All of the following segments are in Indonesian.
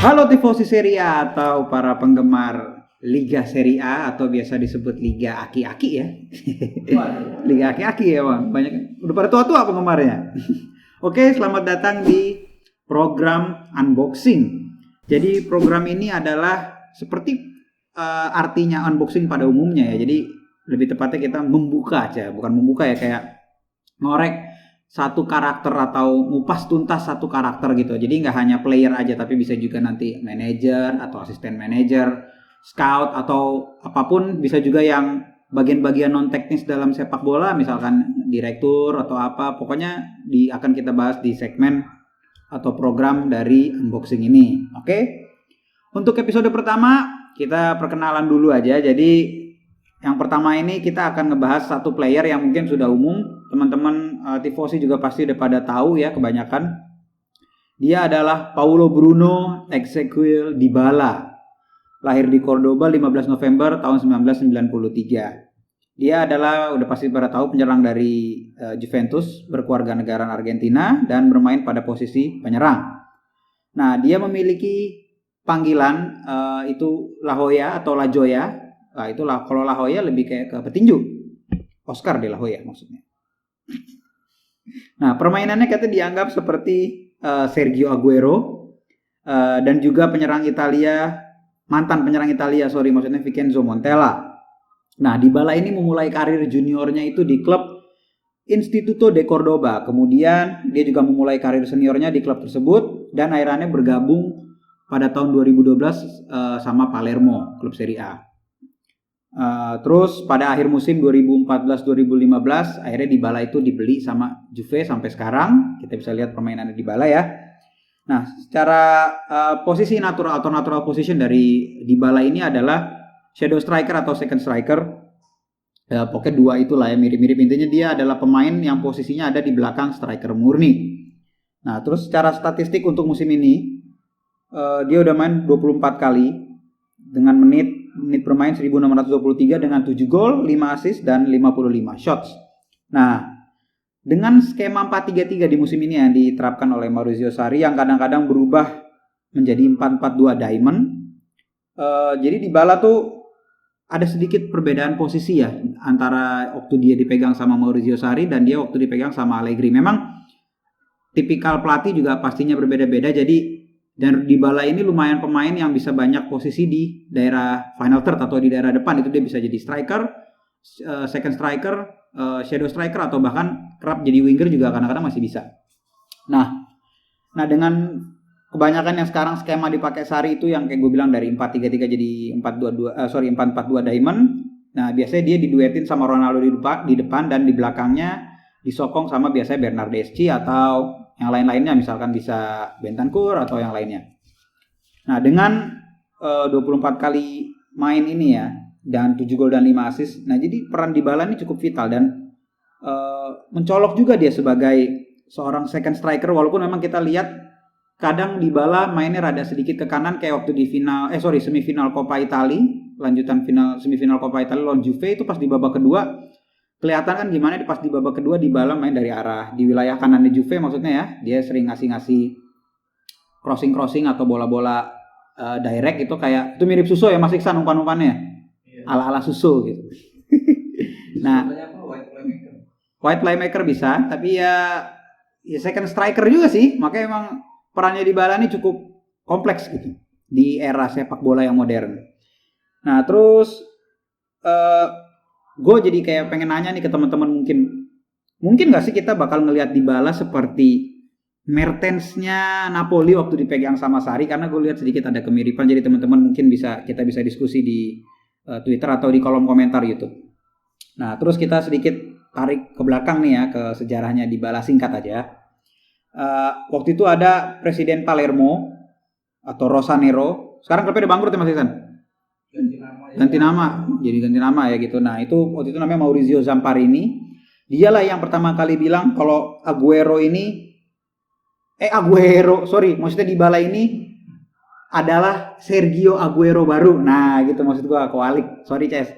Halo tifosi Serie A atau para penggemar Liga Serie A atau biasa disebut Liga Aki-Aki ya. Liga Aki-Aki ya bang, banyak udah pada tua-tua penggemarnya. Oke, selamat datang di program unboxing. Jadi program ini adalah seperti artinya unboxing pada umumnya ya. Jadi lebih tepatnya kita membuka aja, bukan membuka ya, kayak ngorek satu karakter atau ngupas tuntas satu karakter gitu. Jadi nggak hanya player aja, tapi bisa juga nanti manajer atau asisten manajer, scout atau apapun, bisa juga yang bagian-bagian non teknis dalam sepak bola, misalkan direktur atau apa. Pokoknya akan kita bahas di segmen atau program dari unboxing ini. Oke. Untuk episode pertama kita perkenalan dulu aja. Jadi yang pertama ini kita akan ngebahas satu player yang mungkin sudah umum. Teman-teman tifosi juga pasti udah pada tahu ya kebanyakan. Dia adalah Paulo Bruno Ezequiel Dybala. Lahir di Cordoba 15 November tahun 1993. Dia adalah udah pasti pada tahu penyerang dari Juventus, berkeluarga negaraan Argentina dan bermain pada posisi penyerang. Nah, dia memiliki panggilan itu La Joya atau La Joya. Nah, itulah kalau La Joya lebih kayak ke petinju. Oscar de La Joya maksudnya. Nah, permainannya kita dianggap seperti Sergio Aguero dan juga mantan penyerang Italia, maksudnya Vincenzo Montella. Nah, Dybala ini memulai karir juniornya itu di klub Instituto de Cordoba. Kemudian dia juga memulai karir seniornya di klub tersebut dan akhirnya bergabung pada tahun 2012 sama Palermo, klub Serie A. Terus pada akhir musim 2014-2015 akhirnya Dybala itu dibeli sama Juve sampai sekarang. Kita bisa lihat permainannya Dybala ya. Nah, secara posisi natural atau natural position dari Dybala ini adalah shadow striker atau second striker. Pokoknya dua itulah ya, mirip-mirip. Intinya dia adalah pemain yang posisinya ada di belakang striker murni. Nah, terus secara statistik untuk musim ini dia udah main 24 kali dengan menit bermain 1623 dengan 7 gol, 5 assist dan 55 shots. Nah, dengan skema 4-3-3 di musim ini yang diterapkan oleh Maurizio Sarri yang kadang-kadang berubah menjadi 4-4-2 diamond. Jadi Dybala tuh ada sedikit perbedaan posisi ya antara waktu dia dipegang sama Maurizio Sarri dan dia waktu dipegang sama Allegri. Memang tipikal pelatih juga pastinya berbeda-beda, jadi dan Dybala ini lumayan pemain yang bisa banyak posisi di daerah final third atau di daerah depan. Itu dia bisa jadi striker, second striker, shadow striker atau bahkan kerap jadi winger juga kadang-kadang masih bisa. Nah dengan kebanyakan yang sekarang skema dipakai Sarri itu yang kayak gue bilang dari 4-3-3 jadi 4-4-2 diamond. Nah, biasanya dia diduetin sama Ronaldo di depan dan di belakangnya disokong sama biasanya Bernardeschi atau yang lain-lainnya, misalkan bisa Bentancur atau yang lainnya. Nah, dengan 24 kali main ini ya dan 7 gol dan 5 assist. Nah, jadi peran Dybala ini cukup vital dan mencolok juga dia sebagai seorang second striker, walaupun memang kita lihat kadang Dybala mainnya rada sedikit ke kanan kayak waktu di semifinal Coppa Italia, lanjutan semifinal Coppa Italia lawan Juve itu pas di babak kedua. Kelihatan kan gimana pas di babak kedua Dybala main dari arah di wilayah kanan di Juve maksudnya ya. Dia sering ngasih crossing atau bola-bola direct itu kayak itu mirip Suso ya Mas Iksan umpan-umpannya. Ala-ala Suso gitu. Nah, white playmaker bisa, tapi ya second striker juga sih. Makanya emang perannya Dybala ini cukup kompleks gitu di era sepak bola yang modern. Nah, terus gue jadi kayak pengen nanya nih ke teman-teman, mungkin nggak sih kita bakal ngelihat Dybala seperti Mertensnya Napoli waktu dipegang sama Sarri, karena gue lihat sedikit ada kemiripan. Jadi teman-teman mungkin kita bisa diskusi di Twitter atau di kolom komentar YouTube. Nah, terus kita sedikit tarik ke belakang nih ya ke sejarahnya Dybala, singkat aja. Waktu itu ada Presiden Palermo atau Rosanero. Sekarang klubnya udah bangkrut ya Mas Isan? Ganti nama ya gitu. Nah, itu waktu itu namanya Maurizio Zamparini. Dialah yang pertama kali bilang kalau maksudnya Dybala ini adalah Sergio Aguero baru. Nah, gitu maksud gua, kewalik. Sorry, Ces.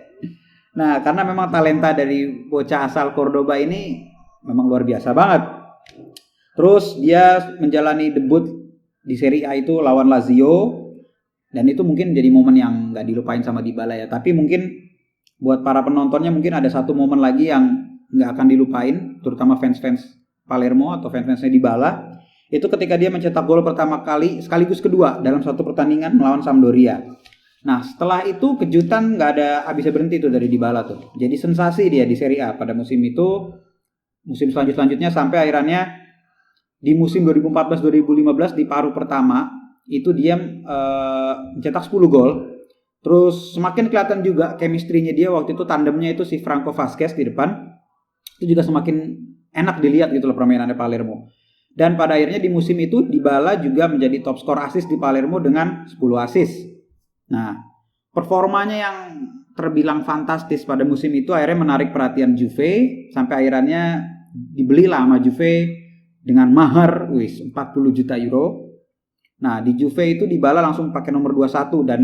Nah, karena memang talenta dari bocah asal Cordoba ini memang luar biasa banget. Terus dia menjalani debut di Serie A itu lawan Lazio, dan itu mungkin jadi momen yang nggak dilupain sama Dybala ya. Tapi mungkin buat para penontonnya mungkin ada satu momen lagi yang nggak akan dilupain, terutama fans-fans Palermo atau fans-fansnya Dybala. Itu ketika dia mencetak gol pertama kali sekaligus kedua dalam satu pertandingan melawan Sampdoria. Nah setelah itu kejutan nggak ada habisnya berhenti tuh dari Dybala tuh. Jadi sensasi dia di Serie A pada musim itu, musim selanjutnya sampai akhirnya di musim 2014-2015 di paruh pertama itu dia mencetak 10 gol. Terus semakin kelihatan juga chemistry-nya dia waktu itu, tandemnya itu si Franco Vazquez di depan. Itu juga semakin enak dilihat gitu loh permainannya Palermo. Dan pada akhirnya di musim itu Dybala juga menjadi top skor assist di Palermo dengan 10 assist. Nah, performanya yang terbilang fantastis pada musim itu akhirnya menarik perhatian Juve sampai akhirnya dibelilah sama Juve dengan mahar 40 juta euro. Nah, di Juve itu Dybala langsung pakai nomor 21 dan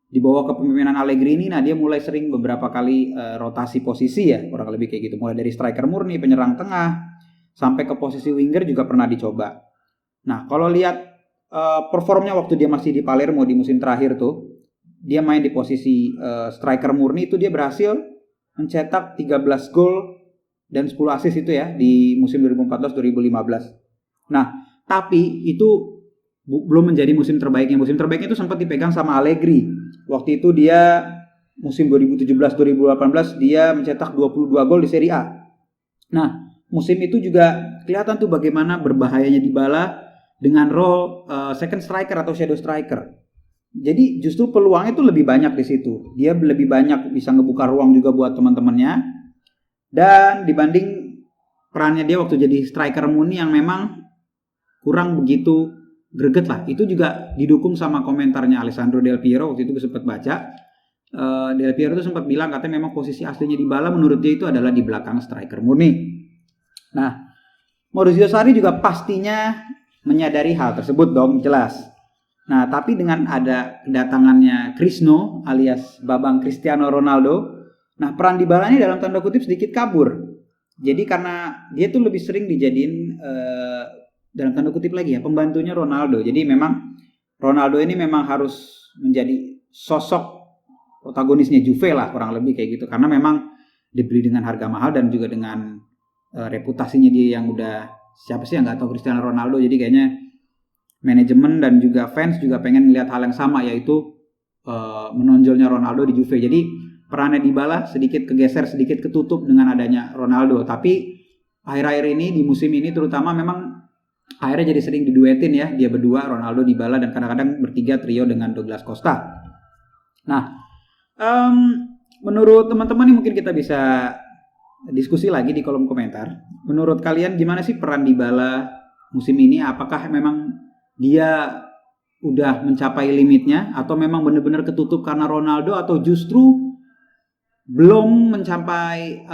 di bawah kepemimpinan Allegri ini, nah dia mulai sering beberapa kali rotasi posisi ya, kurang lebih kayak gitu. Mulai dari striker murni, penyerang tengah, sampai ke posisi winger juga pernah dicoba. Nah, kalau lihat performnya waktu dia masih di Palermo di musim terakhir tuh, dia main di posisi striker murni itu dia berhasil mencetak 13 gol dan 10 assist itu ya di musim 2014-2015. Nah, tapi itu belum menjadi musim terbaiknya. Musim terbaiknya itu sempat dipegang sama Allegri. Waktu itu dia musim 2017-2018 dia mencetak 22 gol di Serie A. Nah, musim itu juga kelihatan tuh bagaimana berbahayanya Dybala dengan role second striker atau shadow striker. Jadi justru peluangnya itu lebih banyak di situ. Dia lebih banyak bisa ngebuka ruang juga buat teman-temannya. Dan dibanding perannya dia waktu jadi striker murni yang memang kurang begitu greget lah. Itu juga didukung sama komentarnya Alessandro Del Piero. Waktu itu gue sempat baca. Del Piero itu sempat bilang katanya memang posisi aslinya Dybala menurut dia itu adalah di belakang striker murni. Nah, Maurizio Sarri juga pastinya menyadari hal tersebut dong, jelas. Nah, tapi dengan ada kedatangannya Krisno alias Babang Cristiano Ronaldo, nah peran Dybala ini dalam tanda kutip sedikit kabur. Jadi karena dia tuh lebih sering dijadiin dalam tanda kutip lagi ya, pembantunya Ronaldo. Jadi memang Ronaldo ini memang harus menjadi sosok protagonisnya Juve lah, kurang lebih kayak gitu. Karena memang dibeli dengan harga mahal dan juga dengan reputasinya dia yang udah, siapa sih yang nggak tahu Cristiano Ronaldo. Jadi kayaknya manajemen dan juga fans juga pengen melihat hal yang sama, yaitu menonjolnya Ronaldo di Juve. Jadi perannya Dybala sedikit kegeser, sedikit ketutup dengan adanya Ronaldo. Tapi akhir-akhir ini di musim ini terutama memang akhirnya jadi sering diduetin ya, dia berdua, Ronaldo, Dybala, dan kadang-kadang bertiga trio dengan Douglas Costa. Nah, menurut teman-teman nih mungkin kita bisa diskusi lagi di kolom komentar. Menurut kalian gimana sih peran Dybala musim ini? Apakah memang dia udah mencapai limitnya atau memang benar-benar ketutup karena Ronaldo, atau justru belum mencapai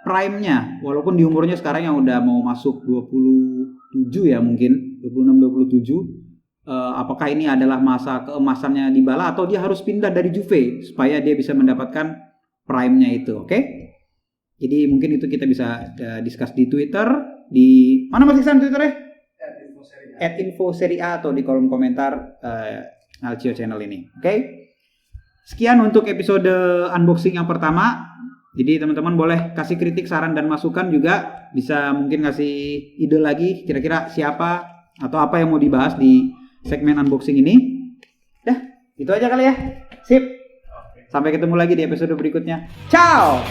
prime-nya walaupun di umurnya sekarang yang udah mau masuk 27 ya, mungkin 26-27. Apakah ini adalah masa keemasannya Dybala atau dia harus pindah dari Juve supaya dia bisa mendapatkan prime-nya itu, oke? Jadi mungkin itu kita bisa discuss di Twitter, di mana Mas Iksan Twitternya? @info-serie-a atau di kolom komentar Nalcio channel ini. Oke. Sekian untuk episode unboxing yang pertama. Jadi teman-teman boleh kasih kritik, saran dan masukan juga. Bisa mungkin kasih ide lagi kira-kira siapa atau apa yang mau dibahas di segmen unboxing ini. Dah, itu aja kali ya. Sip. Sampai ketemu lagi di episode berikutnya. Ciao.